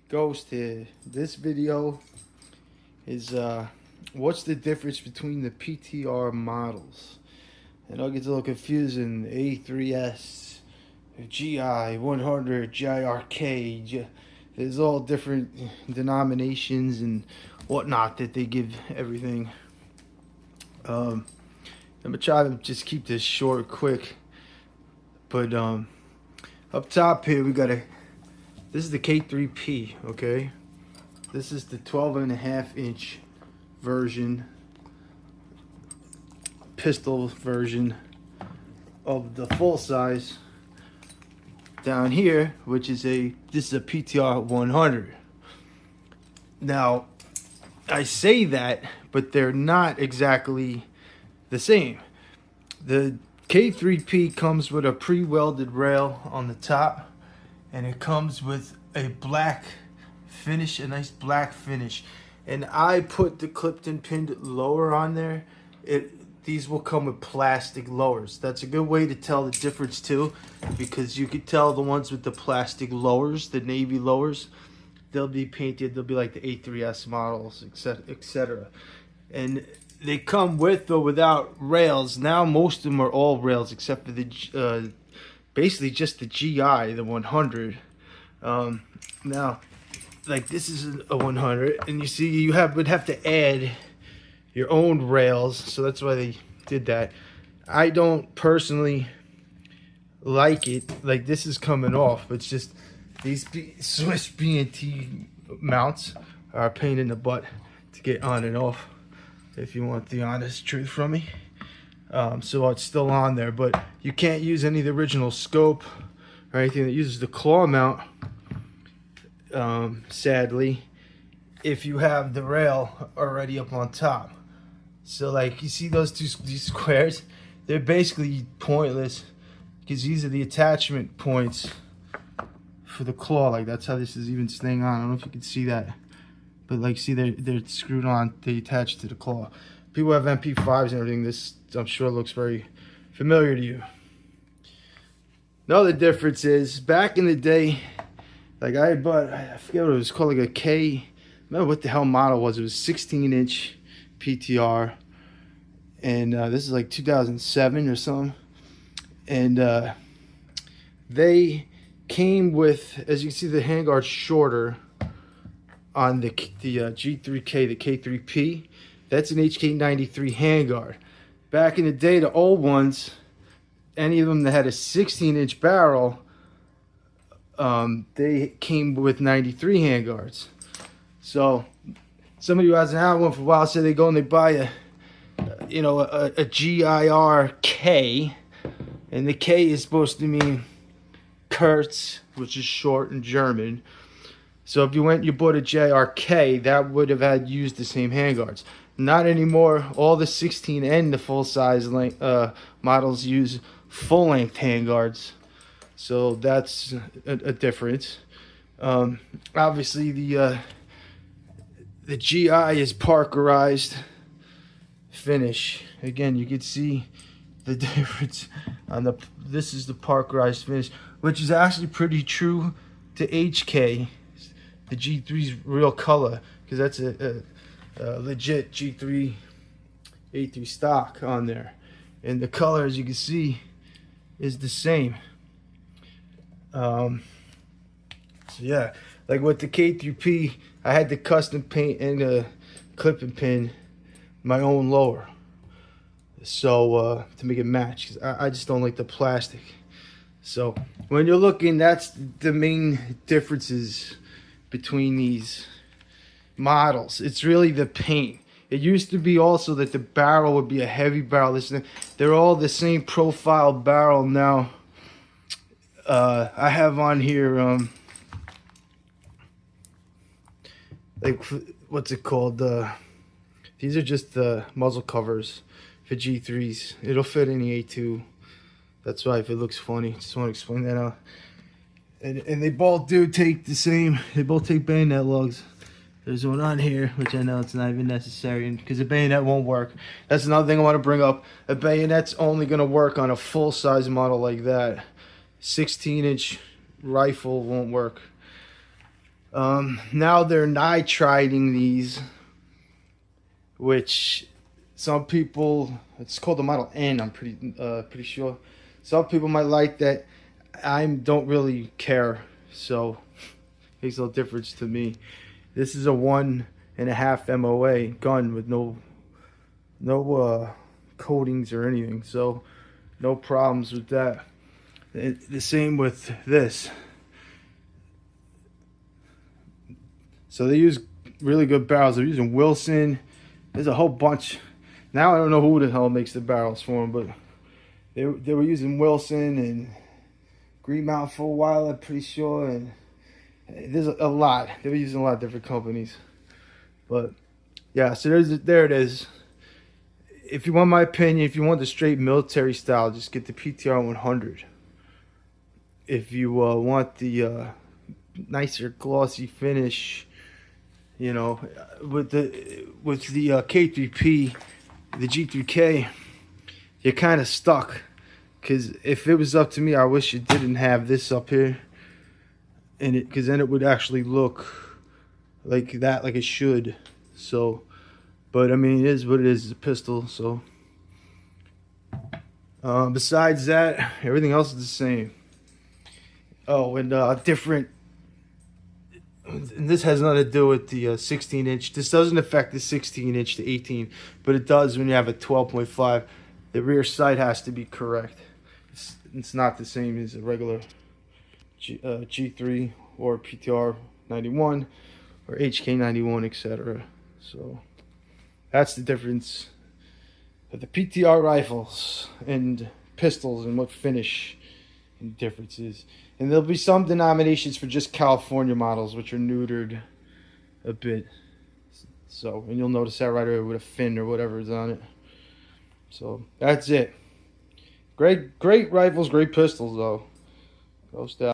Ghost here. This video is what's the difference between the PTR models? And I'll get a little confusing. A3S, GI 100, GIRK. There's all different denominations and whatnot that they give everything. I'm gonna try to just keep this short, quick. But up top here we got this is the K3P, okay? This is the 12.5-inch version, pistol version of the full size. Down here, which is this is a PTR 100. Now, I say that, but they're not exactly the same. The K3P comes with a pre-welded rail on the top, and it comes with a black finish, a nice black finish. And I put the clipped and pinned lower on there. These will come with plastic lowers. That's a good way to tell the difference too, because you could tell the ones with the plastic lowers, the navy lowers, they'll be painted, they'll be like the A3S models, etc. And they come with or without rails. Now most of them are all rails except for the basically just the GI, the 100. Now, like this is a 100, and you see you would have to add your own rails, so that's why they did that. I don't personally like it. Like this is coming off. It's just these Swiss B&T mounts are a pain in the butt to get on and off, if you want the honest truth from me. So it's still on there, but you can't use any of the original scope or anything that uses the claw mount, sadly, if you have the rail already up on top. So like you see these squares, they're basically pointless because these are the attachment points for the claw. Like that's how this is even staying on. I don't know if you can see that, but like see they're screwed on, they attach to the claw. People have MP5s and everything. This I'm sure looks very familiar to you. Another difference is back in the day, like I bought, I forget what it was called, like a K, I remember what the hell model was. It was 16-inch PTR, and this is like 2007 or something. And they came with, as you can see, the handguard shorter on the G3K, the K3P. That's an HK93 handguard. Back in the day, the old ones, any of them that had a 16-inch barrel, they came with 93 handguards. So somebody who hasn't had one for a while said they go and they buy a GIRK, and the K is supposed to mean Kurz, which is short in German. So if you bought a GIRK, that would have had used the same handguards. Not anymore. All the 16 and the full size models use full length handguards. So that's a difference. Obviously the GI is Parkerized finish. Again, you can see the difference on this is the Parkerized finish, which is actually pretty true to HK, the G3's real color, because that's a legit G3 A3 stock on there, and the color, as you can see, is the same. So yeah, like with the K3P, I had to custom paint and clip and pin my own lower, so to make it match, because I just don't like the plastic. So when you're looking, that's the main differences between these models. It's really the paint. It used to be also that the barrel would be a heavy barrel. They're all the same profile barrel now. I have on here like, what's it called? These are just the muzzle covers for G3s. It'll fit any A2. That's why, if it looks funny, just want to explain that out. And they both do take the same. They both take bayonet lugs. There's one on here, which I know it's not even necessary because the bayonet won't work. That's another thing I want to bring up. A bayonet's only going to work on a full-size model like that. 16-inch rifle won't work. Now they're nitriding these, which some people, it's called the Model N, I'm pretty sure. Some people might like that. I don't really care, so it makes no difference to me. This is a 1.5 MOA gun with no coatings or anything, so no problems with that. The same with this. So they use really good barrels. They're using Wilson. There's a whole bunch. Now I don't know who the hell makes the barrels for them, but they were using Wilson and Green Mountain for a while, I'm pretty sure. And there's a lot. They were using a lot of different companies. But yeah, so there it is. If you want my opinion, if you want the straight military style, just get the PTR 100. If you want the nicer glossy finish, you know, with the K3P, the G3K, you're kind of stuck. Because if it was up to me, I wish it didn't have this up here, and because then it would actually look like that, like it should. So, but I mean, it is what it is. It's a pistol. So, besides that, everything else is the same. Oh, and different. And this has nothing to do with the 16-inch. This doesn't affect the 16-inch to 18, but it does when you have a 12.5. The rear sight has to be correct. It's not the same as a regular G3 or PTR 91 or HK 91, etc. So that's the difference of the PTR rifles and pistols and what finish and differences. And there'll be some denominations for just California models, which are neutered a bit. So, and you'll notice that right away with a fin or whatever is on it. So that's it. Great rifles, great pistols though. Go style.